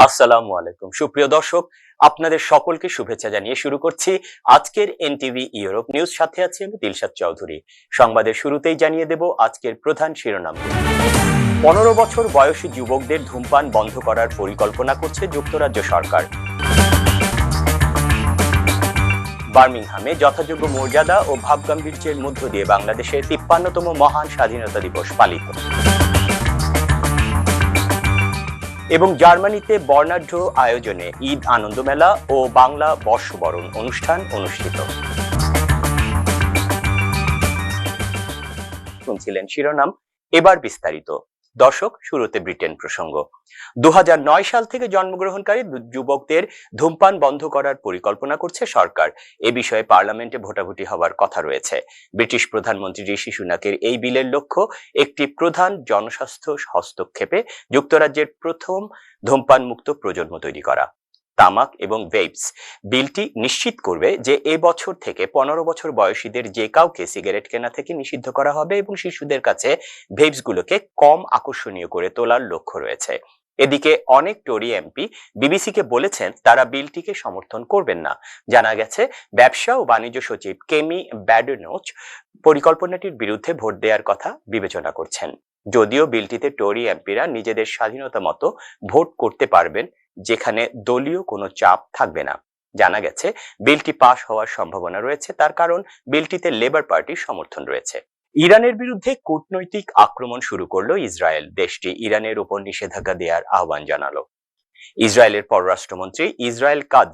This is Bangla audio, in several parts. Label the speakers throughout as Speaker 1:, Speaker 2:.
Speaker 1: আসসালামু আলাইকুম সুপ্রিয় দর্শক, আপনাদের সকলকে শুভেচ্ছা জানিয়ে শুরু করছি আজকের এনটিভি ইউরোপ নিউজ। সাথে আছি আমি দিলশাদ চৌধুরী। সংবাদের শুরুতেই জানিয়ে দেব আজকের প্রধান শিরোনাম। 15 বছর বয়সী যুবকদের ধূমপান বন্ধ করার পরিকল্পনা করছে যুক্তরাজ্য সরকার। বার্মিংহামে যথাযোগ্য মর্যাদা ও ভাবগাম্ভীর্যের মধ্য দিয়ে বাংলাদেশের 53তম মহান স্বাধীনতা দিবস পালিত। এবং জার্মানিতে বর্ণাঢ্য আয়োজনে ঈদ আনন্দ মেলা ও বাংলা বর্ষবরণ অনুষ্ঠান অনুষ্ঠিত। শুনছিলেন শিরোনাম, এবার বিস্তারিত। দর্শক, শুরুতে ব্রিটেন প্রসঙ্গ। 2009 সাল থেকে জন্মগ্রহণকারী যুবকদের ধূমপান বন্ধ করার পরিকল্পনা করছে সরকার। এ বিষয়ে পার্লামেন্টে ভোটাভুটি হওয়ার কথা রয়েছে। ব্রিটিশ প্রধানমন্ত্রী ঋষি সুনাকের এই বিলের লক্ষ্য একটি প্রধান জনস্বাস্থ্য হস্তক্ষেপে যুক্তরাজ্যের প্রথম ধূমপান মুক্ত প্রজন্ম তৈরি করা। তামাক এবং ভেপস বিলটি নিশ্চিত করবে যে এ বছর থেকে 15 বছর বয়সীদের যে কাউকে সিগারেট কেনা থেকে নিষিদ্ধ করা হবে এবং শিশুদের কাছে ভেপস গুলোকে কম আকর্ষণীয় করে তোলার লক্ষ্য রয়েছে। এদিকে অনেক টরি এমপি বিবিসিকে বলেছেন তারা বিলটিকে সমর্থন করবেন না। জানা গেছে ব্যবসা ও বাণিজ্য সচিব কেমি ব্যাডনোচ পরিকল্পনাটির বিরুদ্ধে ভোট দেওয়ার কথা বিবেচনা করছেন। যদিও বিলটিতে টরি এমপিরা নিজেদের স্বাধীনতা মতো ভোট করতে পারবেন, যেখানে দলীয় কোনো চাপ থাকবে না। জানা গেছে বিলটি পাশ হওয়ার সম্ভাবনা রয়েছে, তার কারণ বিলটিতে লেবার পার্টির সমর্থন রয়েছে। ইরানের বিরুদ্ধে কূটনৈতিক আক্রমণ শুরু করলো ইসরায়েল। দেশটি ইরানের উপর নিষেধাজ্ঞা দেওয়ার আহ্বান জানালো। ইসরায়েলের পররাষ্ট্রমন্ত্রী ইসরায়েল কাজ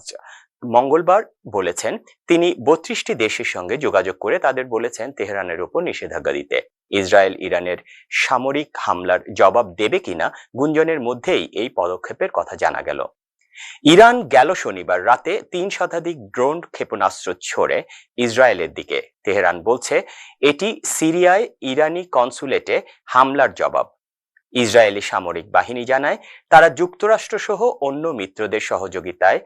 Speaker 1: মঙ্গলবার বলেছেন তিনি 32টি দেশের সঙ্গে যোগাযোগ করে তাদের বলেছেন তেহরানের উপর নিষেধাজ্ঞা দিতে। ইসরায়েল ইরানের সামরিক হামলার জবাব দেবে কিনা গুঞ্জনের মধ্যেই এই পদক্ষেপের কথা জানা গেল। ইরান গেল শনিবার রাতে 3 শতাধিক ড্রোন ক্ষেপণাস্ত্র ছোড়ে ইসরায়েলের দিকে। তেহরান বলছে এটি সিরিয়ায় ইরানি কনসুলেটে হামলার জবাব। ইসরায়েলি সামরিক বাহিনী জানায় তারা যুক্তরাষ্ট্র সহ অন্য মিত্রদের সহযোগিতায়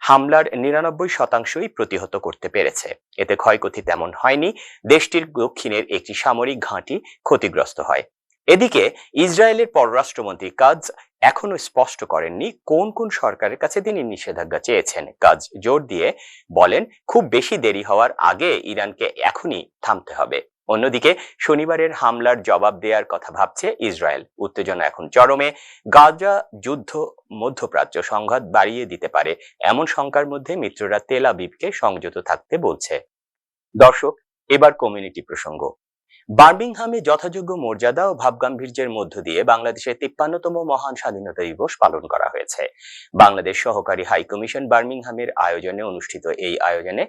Speaker 1: হামলার 99% প্রতিহত করতে পেরেছে। এতে ক্ষয়ক্ষতি তেমন হয়নি। দেশটির দক্ষিণের একটি সামরিক ঘাঁটি ক্ষতিগ্রস্ত হয়। এদিকে ইসরায়েলের পররাষ্ট্রমন্ত্রী কাজ এখনো স্পষ্ট করেননি কোন কোন সরকারের কাছে তিনি নিষেধাজ্ঞা চেয়েছেন। কাজ জোর দিয়ে বলেন খুব বেশি দেরি হওয়ার আগে ইরানকে এখনই থামতে হবে। অন্যদিকে শনিবারের হামলার জবাব দেওয়ার কথা ভাবছে ইসরায়েল। উত্তেজনা এখন চরমে। গাজা যুদ্ধ মধ্যপ্রাচ্য সংঘাত বাড়িয়ে দিতে পারে এমন শঙ্কার মধ্যে মিত্ররা তেল আবিবকে সংযত থাকতে বলছে। দর্শক, এবার কমিউনিটি প্রসঙ্গ। বার্মিংহামে যথাযোগ্য মর্যাদা ও ভাবগাম্ভীর্যের মধ্য দিয়ে বাংলাদেশের 53তম মহান স্বাধীনতা দিবস পালন করা হয়েছে। বাংলাদেশ সহকারী হাই কমিশন বার্মিংহামের আয়োজনে অনুষ্ঠিত এই আয়োজনে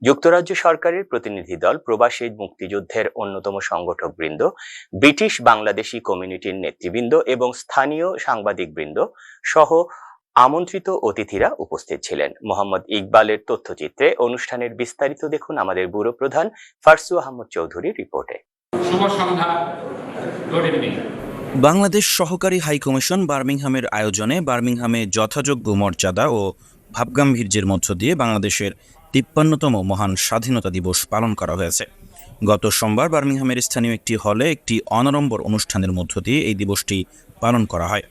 Speaker 1: যুক্তরাজ্য সরকারের প্রতিনিধি দল, প্রবাসী মুক্তিযুদ্ধের অন্যতম সংগঠক বৃন্দ, ব্রিটিশ বাংলাদেশি কমিউনিটির নেতৃবৃন্দ এবং স্থানীয় সাংবাদিক বৃন্দ সহ আমন্ত্রিত অতিথিরা উপস্থিত ছিলেন। মোহাম্মদ ইকবালের তথ্যচিত্রে অনুষ্ঠানের বিস্তারিত দেখুন আমাদের ব্যুরো প্রধান ফারসু আহমদ চৌধুরীর রিপোর্টে।
Speaker 2: শুভ সন্ধ্যা। Good evening.
Speaker 3: বাংলাদেশ সহকারী হাই কমিশন বার্মিংহামের আয়োজনে বার্মিংহামে যথাযোগ্য মর্যাদা ও ভাবগাম্ভীর্যের মধ্য দিয়ে বাংলাদেশের 53তম মহান স্বাধীনতা দিবস পালন করা হয়েছে। গত সোমবার বার্মিংহামের স্থানীয় একটি হলে একটি অনাড়ম্বর অনুষ্ঠানের মধ্য দিয়ে এই দিবসটি পালন করা হয়।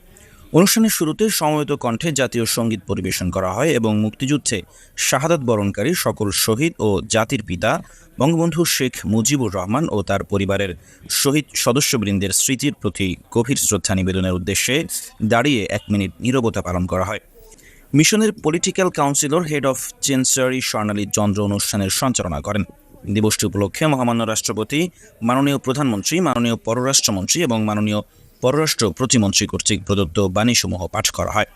Speaker 3: অনুষ্ঠানের শুরুতে সমবেত কণ্ঠে জাতীয় সঙ্গীত পরিবেশন করা হয় এবং মুক্তিযুদ্ধে শাহাদাত বরণকারী সকল শহীদ ও জাতির পিতা বঙ্গবন্ধু শেখ মুজিবুর রহমান ও তার পরিবারের শহীদ সদস্যবৃন্দের স্মৃতির প্রতি গভীর শ্রদ্ধা নিবেদনের উদ্দেশ্যে দাঁড়িয়ে 1 মিনিট নীরবতা পালন করা হয়। মিশনের পলিটিক্যাল কাউন্সিলর হেড অফ চেন্সারি স্বর্ণালী চন্দ্র অনুষ্ঠানের সঞ্চালনা করেন। দিবসটি উপলক্ষে মহামান্য রাষ্ট্রপতি, মাননীয় প্রধানমন্ত্রী, মাননীয় পররাষ্ট্রমন্ত্রী এবং মাননীয় পররাষ্ট্র প্রতিমন্ত্রী কর্তৃক প্রদত্ত বাণীসমূহ পাঠ করা হয়।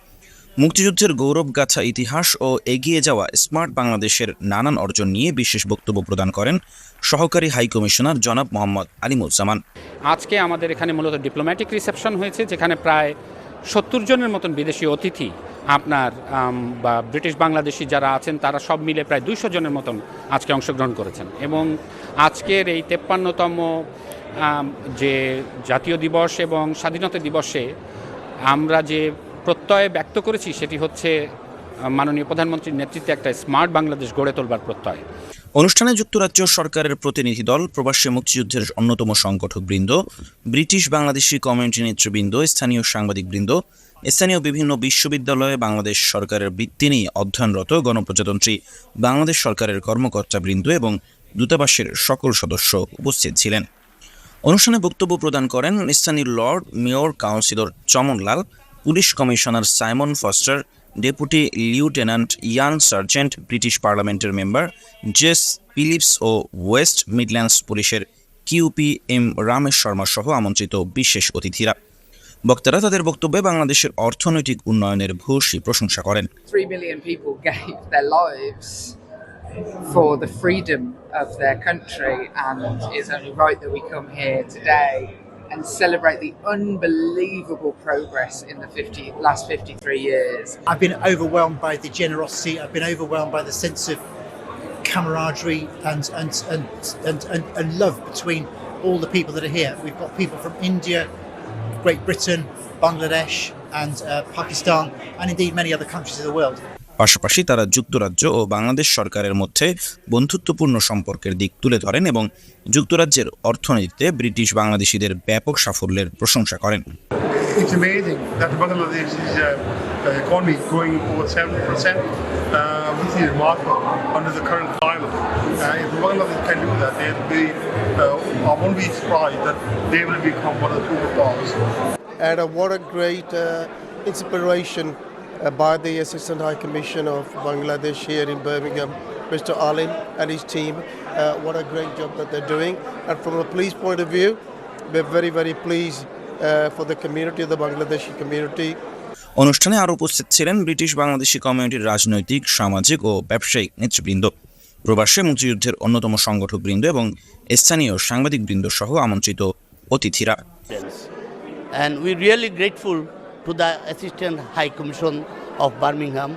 Speaker 3: মুক্তিযুদ্ধের গৌরবগাথা ইতিহাস ও এগিয়ে যাওয়া স্মার্ট বাংলাদেশের নানান অর্জন নিয়ে বিশেষ বক্তব্য প্রদান করেন সহকারী হাই কমিশনার জনাব মোহাম্মদ আলিমুজ্জামান।
Speaker 2: আজকে আমাদের এখানে মূলত ডিপ্লোম্যাটিক রিসেপশন হয়েছে, যেখানে প্রায় 70 জনের মতন বিদেশি অতিথি আপনার বা ব্রিটিশ বাংলাদেশি যারা আছেন তারা সব মিলে প্রায় 200 জনের মতন আজকে অংশগ্রহণ করেছেন। এবং আজকের এই 53তম যে জাতীয় দিবস এবং স্বাধীনতা দিবসে আমরা যে প্রত্যয় ব্যক্ত করেছি সেটি হচ্ছে মাননীয় প্রধানমন্ত্রীর নেতৃত্বে একটা স্মার্ট বাংলাদেশ গড়ে তোলবার প্রত্যয়।
Speaker 3: অনুষ্ঠানে যুক্তরাজ্য সরকারের প্রতিনিধি দল, প্রবাসী মুক্তিযুদ্ধের অন্যতম সংগঠকবৃন্দ, ব্রিটিশ বাংলাদেশি কমিউনিটি নেতৃবৃন্দ, স্থানীয় সাংবাদিকবৃন্দ, স্থানীয় বিভিন্ন বিশ্ববিদ্যালয়ে বাংলাদেশ সরকারের বৃত্তি নিয়ে অধ্যয়নরত গণপ্রজাতন্ত্রী বাংলাদেশ সরকারের কর্মকর্তাবৃন্দ এবং দূতাবাসের সকল সদস্য উপস্থিত ছিলেন। অনুষ্ঠানে বক্তব্য প্রদান করেন স্থানীয় Lord mayor councillor Chaman Lal, police commissioner Simon Foster, deputy lieutenant Ian Sergeant, British পার্লামেন্টের মেম্বার জেস ফিলিপস ও ওয়েস্ট মিডল্যান্ডস পুলিশের কিউপি এম রামেশ শর্মা সহ আমন্ত্রিত বিশেষ অতিথিরা। বক্তারা তাদের বক্তব্যে বাংলাদেশের অর্থনৈতিক উন্নয়নের ভূয়সী প্রশংসা করেন।
Speaker 4: 3 million people gave their lives for the freedom of their country, and it's only right that we come here today and celebrate the unbelievable progress in the last 53 years.
Speaker 5: I've been overwhelmed by the generosity. I've been overwhelmed by the sense of camaraderie and love between all the people that are here. We've got people from India, Great Britain, Bangladesh, and Pakistan, and indeed many other countries of the world.
Speaker 3: পাশাপাশি তারা যুক্তরাজ্য ও বাংলাদেশ সরকারের মধ্যে বন্ধুত্বপূর্ণ সম্পর্কের দিক তুলে ধরেন এবং যুক্তরাজ্যের অর্থনীতিতে ব্রিটিশ বাংলাদেশিদের ব্যাপক সাফল্যের প্রশংসা করেন।
Speaker 6: It's amazing that Bangladesh's economy is growing over 7%. This is remarkable under the current climate. If Bangladesh can do that, they'll be, I won't be surprised that they will become one of the superstars.
Speaker 7: And what a great inspiration by the Assistant High Commissioner of Bangladesh here in Birmingham, Mr. Alim and his team. What a great job that they're doing. And from a police point of view, we're very, very pleased for the community, the Bangladeshi community.
Speaker 3: অনুষ্ঠানে আরও উপস্থিত ছিলেন ব্রিটিশ বাংলাদেশি কমিউনিটির রাজনৈতিক, সামাজিক ও ব্যবসায়িক নেতৃবৃন্দ, প্রবাসী মুক্তিযুদ্ধের অন্যতম সংগঠকবৃন্দ এবং স্থানীয় সাংবাদিকবৃন্দ সহ আমন্ত্রিত অতিথিরা।
Speaker 8: And we're really grateful to the Assistant High Commission of Birmingham.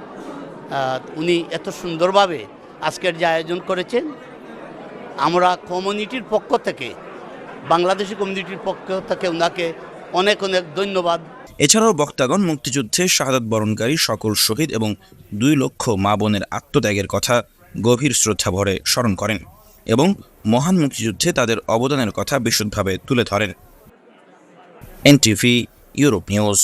Speaker 8: উনি এত সুন্দরভাবে আজকের যে আয়োজন করেছেন, আমরা কমিউনিটির পক্ষ থেকে, বাংলাদেশি কমিউনিটির পক্ষ থেকে ওনাকে অনেক অনেক ধন্যবাদ।
Speaker 3: এছাড়াও বক্তাগণ মুক্তিযুদ্ধে শাহাদাত বরণকারী সকল শহীদ এবং 2 লক্ষ মা বোনের আত্মত্যাগের কথা গভীর শ্রদ্ধা ভরে স্মরণ করেন এবং মহান মুক্তিযুদ্ধে তাদের অবদানের কথা বিশদভাবে তুলে ধরেন। NTV Europe news.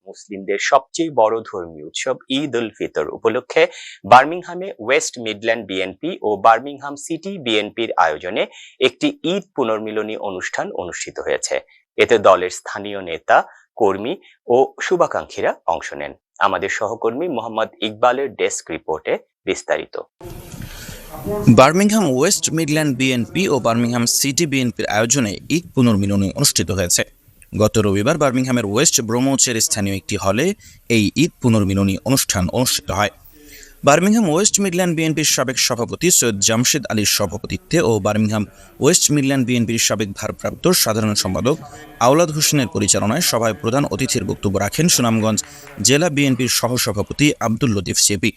Speaker 1: মুসলিমদের সবচেয়ে বড় ধর্মীয় উৎসব ঈদ উল ফিতর উপলক্ষে বার্মিংহামে ওয়েস্ট মিডল্যান্ড বিএনপি ও বার্মিংহাম সিটি বিএনপির আয়োজনে একটি ঈদ পুনর্মিলনী অনুষ্ঠান অনুষ্ঠিত হয়েছে। এতে দলের স্থানীয় নেতা, কর্মী ও শুভাকাঙ্ক্ষীরা অংশ নেন। আমাদের সহকর্মী মোহাম্মদ ইকবালের ডেস্ক রিপোর্টে বিস্তারিত।
Speaker 3: বার্মিংহাম ওয়েস্ট মিডল্যান্ড বিএনপি ও বার্মিংহাম সিটি বিএনপির আয়োজনে ঈদ পুনর্মিলনী অনুষ্ঠিত হয়েছে। গত রবিবার বার্মিংহামের ওয়েস্ট ব্রোমোচের স্থানীয় একটি হলে এই ঈদ পুনর্মিলনী অনুষ্ঠান অনুষ্ঠিত হয়। বার্মিংহাম ওয়েস্ট মিডল্যান্ড বিএনপির সাবেক সভাপতি সৈয়দ জামশেদ আলীর সভাপতিত্বে ও বার্মিংহাম ওয়েস্ট মিডল্যান্ড বিএনপির সাবেক ভারপ্রাপ্ত সাধারণ সম্পাদক আওলাদ হোসেনের পরিচালনায় সভায় প্রধান অতিথির বক্তব্য রাখেন সুনামগঞ্জ জেলা বিএনপির সহসভাপতি আব্দুল লতিফ চেপি।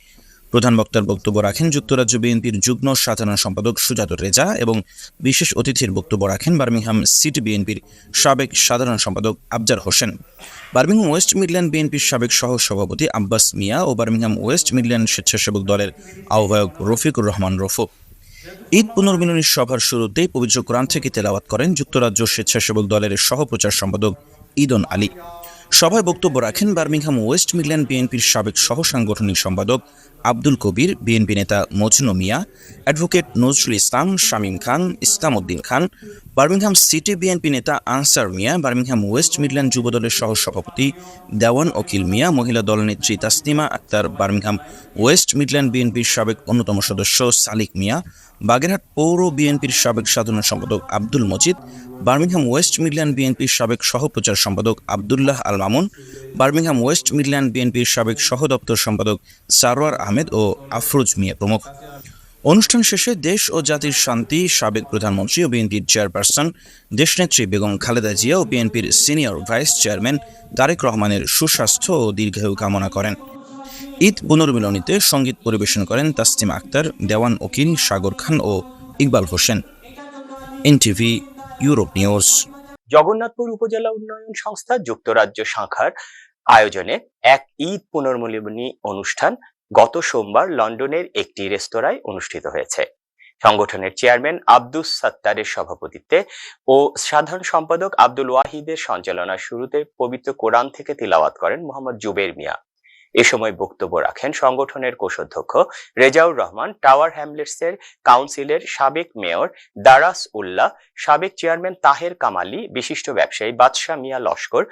Speaker 3: প্রধান বক্তার বক্তব্য রাখেন যুক্তরাজ্য বিএনপির যুগ্ম সাধারণ সম্পাদক সুজাত রেজা এবং বিশেষ অতিথির বক্তব্য রাখেন বার্মিংহাম সিটি বিএনপির সাবেক সাধারণ সম্পাদক Afzar Hossain, Birmingham West Midland বিএনপির সাবেক সহসভাপতি আব্বাস মিয়া ও বার্মিংহাম ওয়েস্ট মিডল্যান্ড স্বেচ্ছাসেবক দলের আহ্বায়ক রফিকুর রহমান রফু। ঈদ পুনর্মিলনী সভার শুরুতেই পবিত্র কোরআন থেকে তেলাওয়াত করেন যুক্তরাজ্য স্বেচ্ছাসেবক দলের সহপ্রচার সম্পাদক ঈদন আলী। সভায় বক্তব্য রাখেন বার্মিংহাম ওয়েস্ট মিডল্যান্ড বিএনপির সাবেক সহ সাংগঠনিক সম্পাদক আব্দুল কবির, বিএনপি নেতা Majnu Mia, advocate Nazrul Islam, Shamim Khan, Islam Uddin Khan, Birmingham city BNP নেতা Ansar Mia, Birmingham West Midland যুবদলের সহসভাপতি দেওয়ান ওকিল মিয়া, মহিলা দলনেত্রী Tasnima Akter, Birmingham West Midland বিএনপির সাবেক অন্যতম সদস্য সালিক মিয়া, বাগেরহাট পৌর বিএনপির সাবেক সাধারণ সম্পাদক Abdul Majid, Birmingham West Midland বিএনপির সাবেক সহপ্রচার সম্পাদক Abdullah Al Mamun, Birmingham West Midland বিএনপির সাবেক সহদপ্তর সম্পাদক সারোয়ার আহমেদ ও আফরোজ মিয়া প্রমুখ। অনুষ্ঠান শেষে দেশ ও জাতির শান্তি সাবেক প্রধানমন্ত্রী ও বিএনপির চেয়ারপারসন দেশনেত্রী বেগম খালেদা জিয়া ও বিএনপির সিনিয়র ভাইস চেয়ারম্যান তারেক রহমানের সুস্বাস্থ্য ও দীর্ঘায়ু কামনা করেন। ঈদ পুনর্মিলনীতে সঙ্গীত পরিবেশন করেন তাসনিমা আক্তার, দেওয়ান ওকিল, সাগর খান ও Iqbal Hossain. NTV Europe news.
Speaker 1: Jagannathpur উপজেলা উন্নয়ন সংস্থা যুক্তরাজ্য শাখার আয়োজনে এক ঈদ পুনর্মিলনী অনুষ্ঠান গত সোমবার লন্ডনের একটি রেস্তোরাঁয় অনুষ্ঠিত হয়েছে। সংগঠনের চেয়ারম্যান আব্দুস সাত্তারের সভাপতিত্বে ও সাধারণ সম্পাদক আব্দুল ওয়াহিদের সঞ্চালনায় শুরুতে পবিত্র কোরআন থেকে তিলাওয়াত করেন মোহাম্মদ জুবের মিয়া। এ সময় বক্তব্য রাখেন সংগঠনের কোষাধ্যক্ষ রেজাউর রহমান, টাওয়ার হ্যামলেটসের কাউন্সিলের সাবেক মেয়র দারাস উল্লাহ, সাবেক চেয়ারম্যান তাহের কামালি, বিশিষ্ট ব্যবসায়ী বাদশাহ মিয়া লস্কর,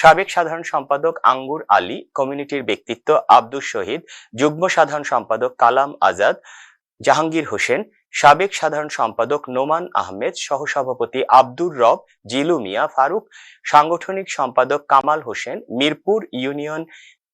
Speaker 1: সাবেক সাধারণ সম্পাদক আঙ্গুর আলী, কমিউনিটির ব্যক্তিত্ব আব্দুস শহীদ, যুগ্ম সাধারণ সম্পাদক কালাম আজাদ, জাহাঙ্গীর হোসেন, সাবেক সাধারণ সম্পাদক নোমান আহমেদ, সহসভাপতি আব্দুর রব, জিলু মিয়া ফারুক, সাংগঠনিক সম্পাদক কামাল হোসেন, মিরপুর ইউনিয়ন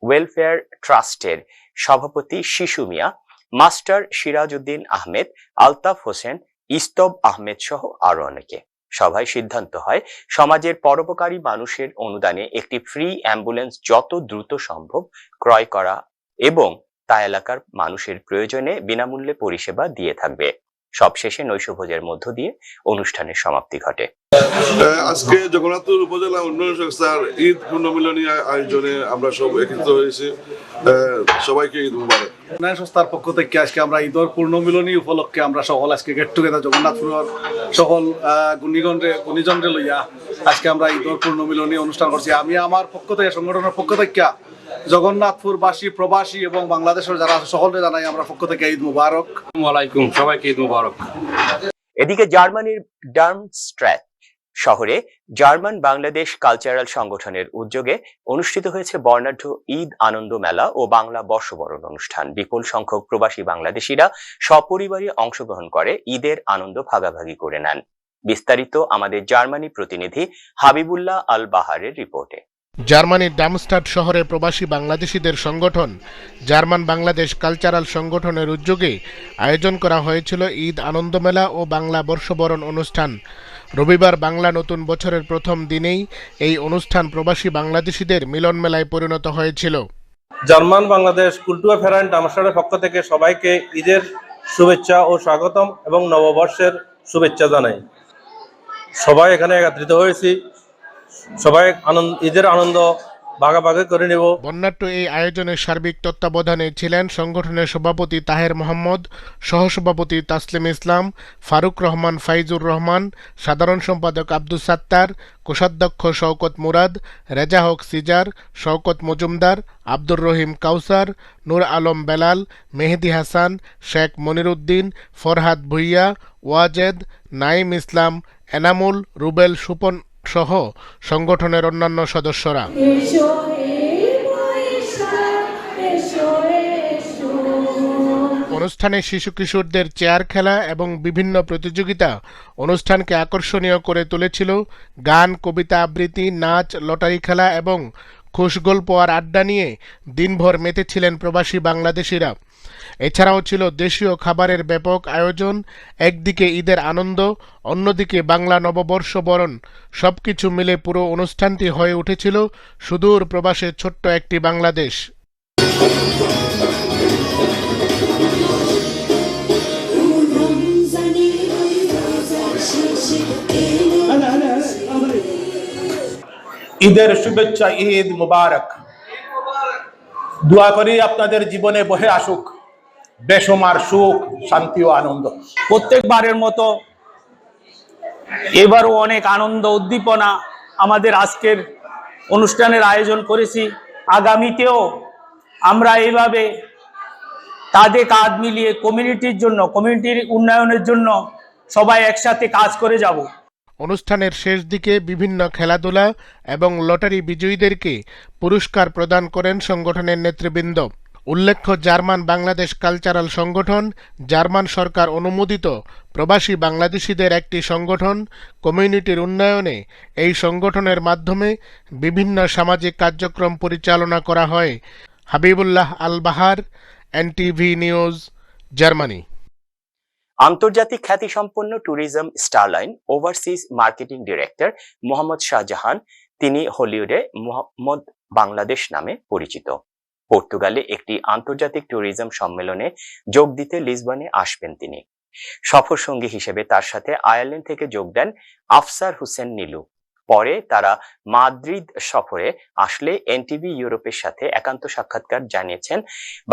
Speaker 1: ওয়েলফেয়ার ট্রাস্টের সভাপতি শিশু মিয়া, মাস্টার সিরাজউদ্দিন আহমেদ, আলতাফ হোসেন, ইস্তব আহমেদ সহ আরো অনেকে। সভায় সিদ্ধান্ত হয় সমাজের পরোপকারী মানুষের অনুদানে একটি ফ্রি অ্যাম্বুলেন্স যত দ্রুত সম্ভব ক্রয় করা এবং তা এলাকার মানুষের প্রয়োজনে বিনামূল্যে পরিষেবা দিয়ে থাকবে। সবশেষে নৈশভোজের মধ্য দিয়ে অনুষ্ঠানের সমাপ্তি ঘটে।
Speaker 9: আজকে জগন্নাথপুর উপজেলা উন্নয়ন সংস্থার ঈদ পুণ্যমিলনী আয়োজনে আমরা সব একত্রিত হয়েছি। সবাইকে ঈদ মুবারক।
Speaker 10: উন্নয়ন সংস্থার পক্ষ থেকে আজকে আমরা ঈদের পূর্ণমিলনী উপলক্ষে আমরা সকল আজকে গেট টুগেদার জগন্নাথপুরের সকল গুণীজনরে লইয়া আজকে আমরা ঈদের পূর্ণমিলনী অনুষ্ঠান করছি। আমি আমার পক্ষ থেকে, সংগঠনের পক্ষ থেকে জগন্নাথপুরবাসী, প্রবাসী এবং বাংলাদেশের যারা আছে সকলকে জানাই আমরা পক্ষ থেকে ঈদ মুবারক।
Speaker 11: আসসালামু আলাইকুম, সবাইকে ঈদ মুবারক।
Speaker 1: এদিকে জার্মানির ডার্মস্ট্রাট শহরে জার্মান বাংলাদেশ কালচারাল সংগঠনের উদ্যোগে অনুষ্ঠিত হয়েছে বর্ণাঢ্য ঈদ আনন্দ মেলা ও বাংলা বর্ষবরণ অনুষ্ঠান। বিপুল সংখ্যক প্রবাসী বাংলাদেশিরা সপরিবারে অংশগ্রহণ করে ঈদের আনন্দ ভাগাভাগি করে নেন। বিস্তারিত আমাদের জার্মানি প্রতিনিধি হাবিবুল্লাহ আল বাহারের রিপোর্টে।
Speaker 12: জার্মানির ডার্মস্টাড শহরে প্রবাসী বাংলাদেশিদের সংগঠন জার্মান বাংলাদেশ কালচারাল সংগঠনের উদ্যোগে আয়োজন করা হয়েছিল ঈদ আনন্দ মেলা ও বাংলা বর্ষবরণ অনুষ্ঠান। রবিবার বাংলা নতুন বছরের প্রথম দিনেই এই অনুষ্ঠান প্রবাসী বাংলাদেশিদের মিলন মেলায় পরিণত হয়েছিল।
Speaker 13: জার্মান বাংলাদেশ কুলটুয়া ফেরান ডার্মস্টাডের পক্ষ থেকে সবাইকে ঈদের শুভেচ্ছা ও স্বাগতম এবং নববর্ষের শুভেচ্ছা জানাই। সবাই এখানে একত্রিত হয়েছি, সবাই ঈদের আনন্দ ভাগাভাগি করে নেব।
Speaker 12: বর্ণাঢ্য এই আয়োজনের সার্বিক তত্ত্বাবধানে ছিলেন সংগঠনের সভাপতি তাহের মোহাম্মদ, সহসভাপতি তাসলিম ইসলাম, ফারুক রহমান, ফাইজুর রহমান, সাধারণ সম্পাদক আব্দুস সাত্তার, কোষাধ্যক্ষ শওকত মুরাদ, রেজা হক সিজার, শওকত মজুমদার, আব্দুর রহিম কাউসার, নূর আলম বেলাল, মেহেদি হাসান, শেখ মনিরুদ্দিন, ফরহাদ ভুইয়া, ওয়াজেদ, নাইম ইসলাম, এনামুল, রুবেল, সুপন সহ সংগঠনের অন্যান্য সদস্যরা। অনুষ্ঠানে শিশু কিশোরদের চেয়ার খেলা এবং বিভিন্ন প্রতিযোগিতা অনুষ্ঠানকে আকর্ষণীয় করে তুলেছিল। গান, কবিতা আবৃত্তি, নাচ, লটারি খেলা এবং খুশগল্প আর আড্ডা নিয়ে দিনভর মেতেছিলেন প্রবাসী বাংলাদেশিরা। এছাড়াও ছিল দেশীয় খাবারের ব্যাপক আয়োজন। একদিকে ঈদের আনন্দ, অন্যদিকে বাংলা নববর্ষ বরণ, সবকিছু মিলে পুরো অনুষ্ঠানটি হয়ে উঠেছিল সুদূর প্রবাসের ছোট্ট একটি বাংলাদেশ।
Speaker 14: ঈদের শুভেচ্ছা, ঈদ মুবারক। দোয়া করি আপনাদের জীবনে বহে আসুক বেসমার সুখ, শান্তি ও আনন্দ।
Speaker 15: প্রত্যেকবারের মতো এবারও অনেক আনন্দ উদ্দীপনা আমাদের আজকের অনুষ্ঠানের আয়োজন করেছি। আগামীতেও আমরা এইভাবে কাঁধে কাঁধ মিলিয়ে কমিউনিটির জন্য, কমিউনিটির উন্নয়নের জন্য সবাই একসাথে কাজ করে যাব।
Speaker 12: অনুষ্ঠানের শেষ দিকে বিভিন্ন খেলাধুলা এবং লটারি বিজয়ীদেরকে পুরস্কার প্রদান করেন সংগঠনের নেতৃবৃন্দ। উল্লেখ্য, জার্মান বাংলাদেশ কালচারাল সংগঠন জার্মান সরকার অনুমোদিত প্রবাসী বাংলাদেশিদের একটি সংগঠন। কমিউনিটির উন্নয়নে এই সংগঠনের মাধ্যমে বিভিন্ন সামাজিক কার্যক্রম পরিচালনা করা হয়। হাবিবুল্লাহ আল বাহার, এনটিভি নিউজ, জার্মানি।
Speaker 1: আন্তর্জাতিক খ্যাতিসম্পন্ন tourism Starline overseas marketing director Mohammad Shahjahan, তিনি হলিউডে মোহাম্মদ বাংলাদেশ নামে পরিচিত। পর্তুগালে একটি আন্তর্জাতিক ট্যুরিজম সম্মেলনে যোগ দিতে লিসবনে আসবেন তিনি। সফর সঙ্গী হিসেবে তার সাথে আয়ারল্যান্ড থেকে যোগ দেন আফসার হোসেন নীলু। পরে তারা মাদ্রিদ সফরে আসলে এনটিভি ইউরোপের সাথে একান্ত সাক্ষাৎকার জানিয়েছেন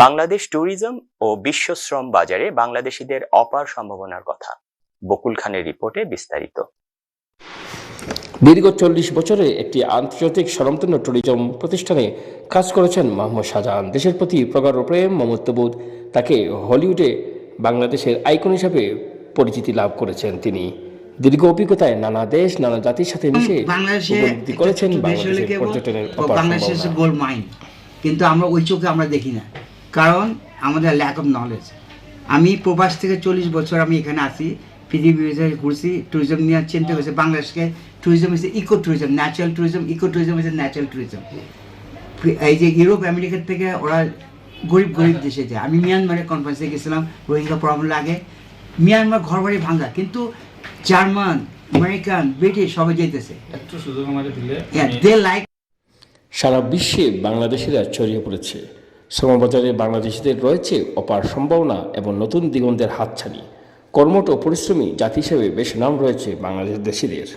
Speaker 1: বাংলাদেশ ট্যুরিজম ও বিশ্ব শ্রম বাজারে বাংলাদেশিদের অপার সম্ভাবনার কথা। বকুল খানের রিপোর্টে বিস্তারিত।
Speaker 16: দীর্ঘ 40 বছরে একটি আন্তর্জাতিক স্বনামধন্য ট্যুরিজম প্রতিষ্ঠানে কাজ করেছেন মোহাম্মদ শাহজাহান। দেশের প্রতি প্রগাঢ় প্রেম, মমত্ববোধ তাকে হলিউডে বাংলাদেশের আইকন হিসাবে পরিচিতি লাভ করেছেন তিনি। দীর্ঘ অভিজ্ঞতায় নানা দেশ, নানা জাতির সাথে মিশে উপলব্ধি করেছেন বাংলাদেশের পর্যটনের অপার সম্ভাবনা।
Speaker 17: গোল্ড মাইন, কিন্তু আমরা ওই চোখে আমরা দেখি না, কারণ আমাদের ল্যাক অফ নলেজ। আমি প্রবাস থেকে 40 বছর আমি এখানে আসি, পৃথিবী ঘুরছি, ট্যুরিজম নিয়ে চিন্তা করেছি। বাংলাদেশকে ট্যুরিজম হচ্ছে eco tourism, natural tourism. Eco tourism হচ্ছে ন্যাচারাল ট্যুরিজম। এই যে ইউরোপ আমেরিকার থেকে ওরা গরিব গরিব দেশে যায়। আমি মিয়ানমারে কনফারেন্সে গেছিলাম, রোহিঙ্গা প্রবলেম লাগে, মিয়ানমার ঘর বাড়ি ভাঙ্গা, কিন্তু জার্মান, আমেরিকান, ব্রিটিশ সবাই যেতেছে।
Speaker 16: সারা বিশ্বে বাংলাদেশিরা ছড়িয়ে পড়েছে। শ্রমবাজারে বাংলাদেশিদের রয়েছে অপার সম্ভাবনা এবং নতুন দিগন্তের হাতছানি। কর্মঠ ও পরিশ্রমী জাতি হিসেবে বেশ নাম রয়েছে বাংলাদেশিদের।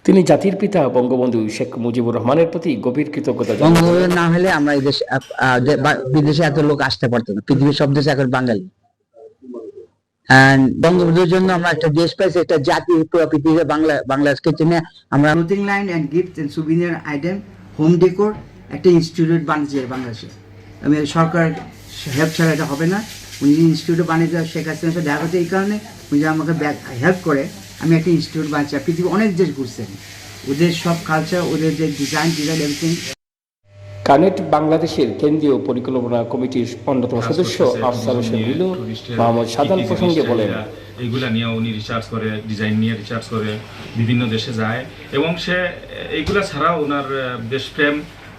Speaker 16: তিনি জাতির পিতা বঙ্গবন্ধু শেখ মুজিবুর রহমানের প্রতি গভীর কৃতজ্ঞতা জানান।
Speaker 17: বঙ্গবন্ধু না হলে আমরা এই দেশে বিদেশে এত লোক আসতে পারতো না। পৃথিবীর সব দেশে এখন বাঙালি। বঙ্গবন্ধুর জন্য আমরা একটা দেশ পাইছি, একটা জাতি পুরো পৃথিবীতে বাংলাদেশকে চিনে। আমরা clothing line and gift and souvenir item, home decor একটা ইনস্টিটিউট বানিয়েছে বাংলাদেশে। আমি সরকার হেল্প ছাড়া এটা হবে না। উনি ইনস্টিটিউট বানিয়েছে, শেখ হাসিনার সাথে দেখা করতে, এই কারণে উনি আমাকে হেল্প করে আমি একটা ইনস্টিটিউট বানিয়েছি। পৃথিবী অনেক দেশ ঘুরছেন, ওদের সব কালচার, ওদের যে ডিজাইন এভরিথিং।
Speaker 16: কানেক্ট বাংলাদেশের কেন্দ্রীয় পরিকল্পনা কমিটির অন্যতম সদস্য আফসার হোসেন মিলু মোহাম্মদ শাহজাহান প্রসঙ্গে বলেন,
Speaker 18: এইগুলা নিয়ে উনি রিসার্চ করে, ডিজাইন নিয়ে রিসার্চ করে বিভিন্ন দেশে যায়, এবং সে এইগুলা ছাড়াও ওনার দেশপ্রেম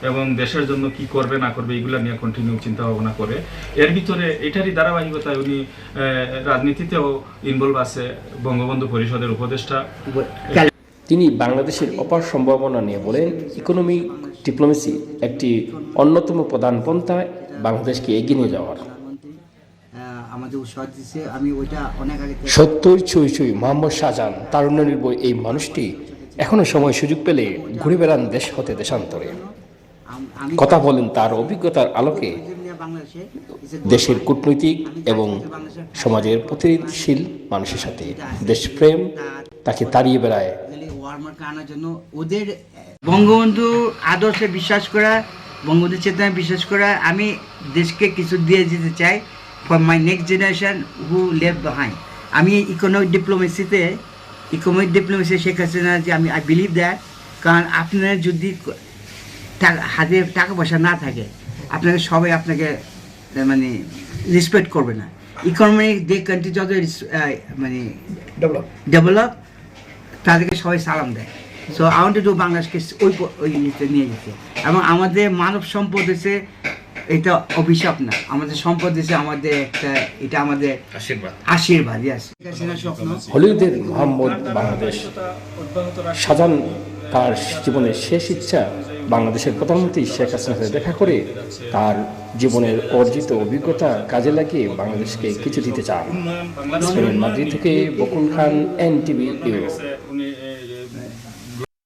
Speaker 18: এবং দেশের জন্য কি করবে না করবে এইগুলা নিয়ে কন্টিনিউ চিন্তা ভাবনা করে। এর ভিতরে এটারই ধারাবাহিকতায় উনি রাজনীতিতেও ইনভলভ আছে, বঙ্গবন্ধু পরিষদের উপদেষ্টা।
Speaker 16: তিনি বাংলাদেশের অপার সম্ভাবনা নিয়ে বলেন, ইকোনমিক ডিপ্লোমেসি একটি অন্যতম প্রধান পন্থা বাংলাদেশকে এগিয়ে নিয়ে যাওয়ার। সত্তর ছুঁই মোহাম্মদ শাহজাহান তারুণ্য নির্ভর এই মানুষটি এখনো সময় সুযোগ পেলে ঘুরে বেড়ান দেশ হতে দেশান্তরে। কথা বলেন তার অভিজ্ঞতার আলোকে দেশের কূটনৈতিক এবং সমাজের প্রতিশীল মানুষের সাথে। দেশপ্রেম তাকে তাড়িয়ে বেড়ায়।
Speaker 17: ওদের বঙ্গবন্ধু আদর্শে বিশ্বাস করা, বঙ্গবন্ধু চেতনায় বিশ্বাস করা। আমি দেশকে কিছু দিয়ে যেতে চাই for my next generation who left behind. আমি ইকোনমিক ডিপ্লোমেসি শেখ হাসিনা যে আমি আই বিলিভ দ্যাট। কারণ আপনার যদি হাতে টাকা পয়সা না থাকে, আপনাকে সবাই আপনাকে মানে রেসপেক্ট করবে না। ইকোনমিক যে কান্ট্রি যত মানে ডেভেলপ, তাদেরকে সবাই সালাম দেয়। So I want to do বাংলাদেশকে ওই নিয়ে যেতে। এবং আমাদের মানব সম্পদ হচ্ছে, এটা অভিশাপ না, আমাদের সম্পদ হচ্ছে আমাদের একটা, এটা আমাদের আশীর্বাদ।
Speaker 16: হলিউডের মোহাম্মদ বাংলাদেশ শাহজাহান তার জীবনের শেষ ইচ্ছা বাংলাদেশের প্রধানমন্ত্রী শেখ হাসিনার সাথে দেখা করে তার জীবনের অর্জিত অভিজ্ঞতা কাজে লাগিয়ে বাংলাদেশকে কিছু দিতে চান। স্পেনের মাদ্রিদ থেকে বকুল খান, এনটিভি ইউরোপ।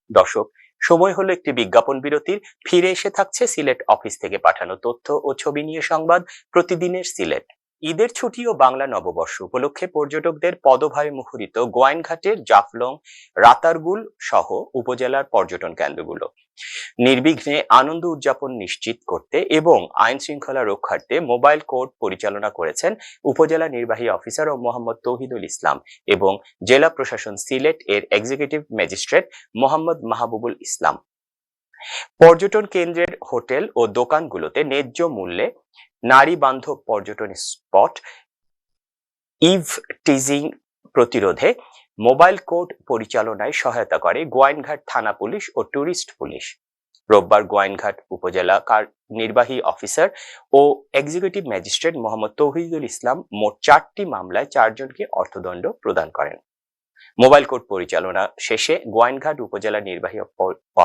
Speaker 1: দর্শক, সময় হলো একটি বিজ্ঞাপন বিরতির। ফিরে এসে থাকছে সিলেট অফিস থেকে পাঠানো তথ্য ও ছবি নিয়ে সংবাদ প্রতিদিনের সিলেট। ঈদের ছুটি ও বাংলা নববর্ষ উপলক্ষে পর্যটকদের পদভারে মুখরিত গোয়াইনঘাটের জাফলং, রাতারগুল সহ উপজেলার পর্যটন কেন্দ্রগুলো। নির্বিঘ্নে আনন্দ উদযাপন নিশ্চিত করতে এবং আইন শৃঙ্খলা রক্ষার্থে মোবাইল কোর্ট পরিচালনা করেছেন উপজেলা নির্বাহী অফিসার ও মোহাম্মদ তৌহিদুল ইসলাম এবং জেলা প্রশাসন সিলেট এর এক্সিকিউটিভ ম্যাজিস্ট্রেট মোহাম্মদ মাহবুবুল ইসলাম। পর্যটন কেন্দ্রের হোটেল ও দোকানগুলোতে ন্যায্য মূল্যে নারী বান্ধব পর্যটন স্পট, ইভ টিজিং প্রতিরোধে মোবাইল কোর্ট পরিচালনায় সহায়তা করে গোয়াইনঘাট থানা পুলিশ ও ট্যুরিস্ট পুলিশ। রোববার গোয়াইনঘাট উপজেলা নির্বাহী অফিসার ও এক্সিকিউটিভ ম্যাজিস্ট্রেট মোহাম্মদ তৌহিদুল ইসলাম মোট 4টি মামলায় 4 জনকে অর্থদণ্ড প্রদান করেন। মোবাইল কোর্ট পরিচালনা শেষে গোয়াইনঘাট উপজেলা নির্বাহী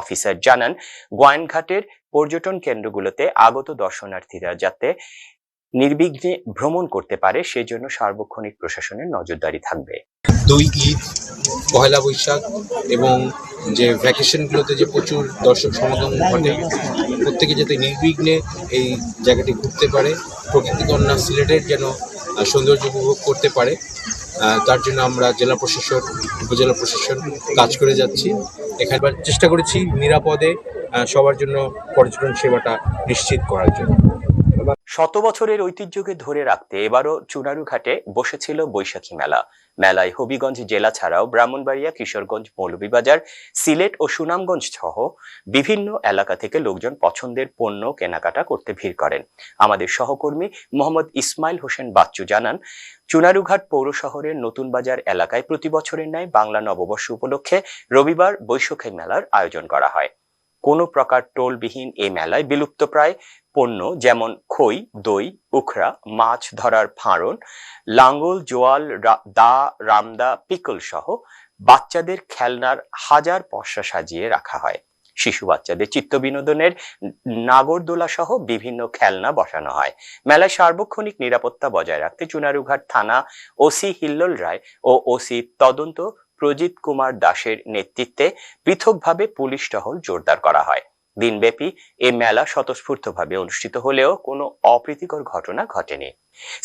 Speaker 1: অফিসার জানান, গোয়াইনঘাটের পর্যটন কেন্দ্রগুলোতে আগত দর্শনার্থীরা যাতে নির্বিঘ্নে ভ্রমণ করতে পারে সেজন্য সার্বক্ষণিক প্রশাসনের নজরদারি থাকবে।
Speaker 19: দুই ঈদ, পহেলা বৈশাখ এবং যে ভ্যাকেশনগুলোতে যে প্রচুর দর্শক সমাগম ঘটে, প্রত্যেকে যাতে নির্বিঘ্নে এই জায়গাটি ঘুরতে পারে, প্রকৃতিকন্যা সিলেটের যেন সৌন্দর্য উপভোগ করতে পারে, তার জন্য আমরা জেলা প্রশাসন, উপজেলা প্রশাসন কাজ করে যাচ্ছি। এখানে চেষ্টা করেছি নিরাপদে সবার জন্য পর্যটন সেবাটা নিশ্চিত করার জন্য।
Speaker 1: শত বছরের ঐতিহ্যকে ধরে রাখতে এবারও চুনারুঘাটে বসেছিল বৈশাখী মেলা। মেলায় হবিগঞ্জ জেলা ছাড়াও ব্রাহ্মণবাড়িয়া, কিশোরগঞ্জ, মৌলভীবাজার, সিলেট ও সুনামগঞ্জ সহ বিভিন্ন এলাকা থেকে লোকজন পছন্দের পণ্য কেনাকাটা করতে ভিড় করেন। আমাদের সহকর্মী মোহাম্মদ ইসমাইল হোসেন বাচ্চু জানান, চুনারুঘাট পৌর শহরের নতুন বাজার এলাকায় প্রতি বছরের ন্যায় বাংলা নববর্ষ উপলক্ষে রবিবার বৈশাখী মেলার আয়োজন করা হয়। কোনো প্রকার টোলবিহীন এই মেলায় বিলুপ্তপ্রায় পণ্য যেমন খই, দই, উখড়া, মাছ ধরার ফাঁড়ন, লাঙ্গল, জোয়াল, দা, রামদা, পিকল সহ বাচ্চাদের খেলনার হাজার পসরা সাজিয়ে রাখা হয়। শিশু বাচ্চাদের চিত্ত বিনোদনের নাগরদোলা সহ বিভিন্ন খেলনা বসানো হয়। মেলায় সার্বক্ষণিক নিরাপত্তা বজায় রাখতে চুনারুঘাট থানা ওসি হিল্লোল রায় ও ওসি তদন্ত প্রজিত কুমার দাসের নেতৃত্বে পৃথকভাবে পুলিশ টহল জোরদার করা হয়। দিনব্যাপী এ মেলা স্বতঃস্ফূর্তভাবে অনুষ্ঠিত হলেও কোনো অপ্রীতিকর ঘটনা ঘটেনি।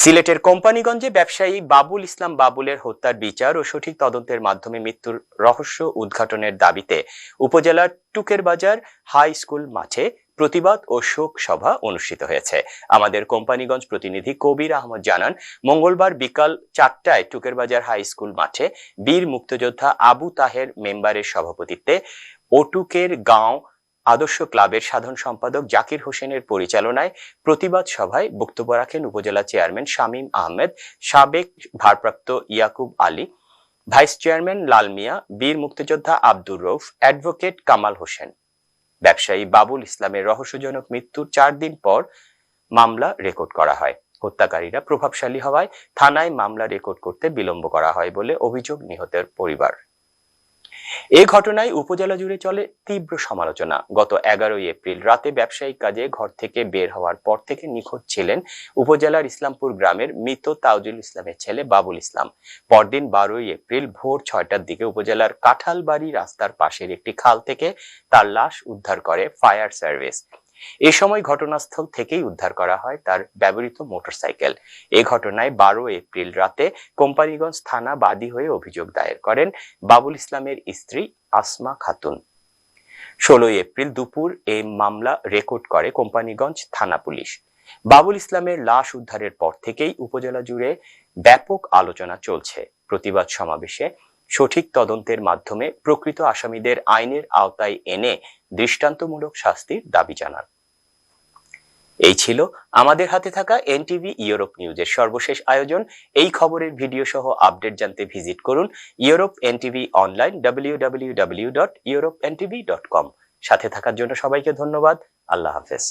Speaker 1: সিলেটের কোম্পানিগঞ্জে ব্যবসায়ী বাবুল ইসলাম বাবুলের হত্যার বিচার ও সঠিক তদন্তের মাধ্যমে মৃত্যুর রহস্য উদ্ঘাটনের দাবিতে উপজেলার টুকের বাজার হাই স্কুল মাঠে প্রতিবাদ ও শোক সভা অনুষ্ঠিত হয়েছে। আমাদের কোম্পানিগঞ্জ প্রতিনিধি কবির আহমদ জানান, মঙ্গলবার বিকাল 4টায় টুকের বাজার হাই স্কুল মাঠে বীর মুক্তিযোদ্ধা আবু তাহের মেম্বারের সভাপতিত্বে ওটুকের গাঁও আদর্শ ক্লাবের সাধারণ সম্পাদক জাকির হোসেনের পরিচালনায় প্রতিবাদ সভায় বক্তব্য রাখেন উপজেলা চেয়ারম্যান শামীম আহমেদ, সাবেক ভারপ্রাপ্ত ইয়াকুব আলী, ভাইস চেয়ারম্যান লাল মিয়া, বীর মুক্তিযোদ্ধা আব্দুর রউফ, অ্যাডভোকেট কামাল হোসেন। ব্যবসায়ী বাবুল ইসলামের রহস্যজনক মৃত্যুর 4 দিন পর মামলা রেকর্ড করা হয়। হত্যাকারীরা প্রভাবশালী হওয়ায় থানায় মামলা রেকর্ড করতে বিলম্ব করা হয় বলে অভিযোগ নিহতের পরিবার। এই ঘটনায় উপজেলা জুড়ে চলে তীব্র সমালোচনা। গত 11 এপ্রিল রাতে ব্যবসায়িক কাজে ঘর থেকে বের হওয়ার পর থেকে নিখোঁজ ছিলেন উপজেলার ইসলামপুর গ্রামের মৃত তাউজুল ইসলামের ছেলে বাবুল ইসলাম। পরদিন 12 এপ্রিল ভোর 6টার দিকে উপজেলার কাঁঠালবাড়ি রাস্তার পাশের একটি খাল থেকে তার লাশ উদ্ধার করে ফায়ার সার্ভিস। এ সময় ঘটনাস্থল থেকেই উদ্ধার করা হয় তার ব্যবহৃত মোটরসাইকেল। এ ঘটনায় 12 এপ্রিল রাতে কোম্পানিগঞ্জ থানা বাদী হয়ে অভিযোগ দায়ের করেন বাবুল ইসলামের স্ত্রী আসমা খাতুন। 16 এপ্রিল দুপুর এই মামলা রেকর্ড করে কোম্পানিগঞ্জ থানা পুলিশ। বাবুল ইসলামের লাশ উদ্ধারের পর থেকেই উপজেলা জুড়ে ব্যাপক আলোচনা চলছে। প্রতিবাদ সমাবেশে সঠিক তদন্তের মাধ্যমে প্রকৃত আসামিদের আইনের আওতায় এনে দৃষ্টান্তমূলক শাস্তির দাবি জানান। এই ছিল আমাদের হাতে থাকা এনটিভি ইউরোপ নিউজের সর্বশেষ আয়োজন। এই খবরের ভিডিও সহ আপডেট জানতে ভিজিট করুন ইউরোপ এনটিভি অনলাইন www.europntv.com। সাথে থাকার জন্য সবাইকে ধন্যবাদ। আল্লাহ হাফেজ।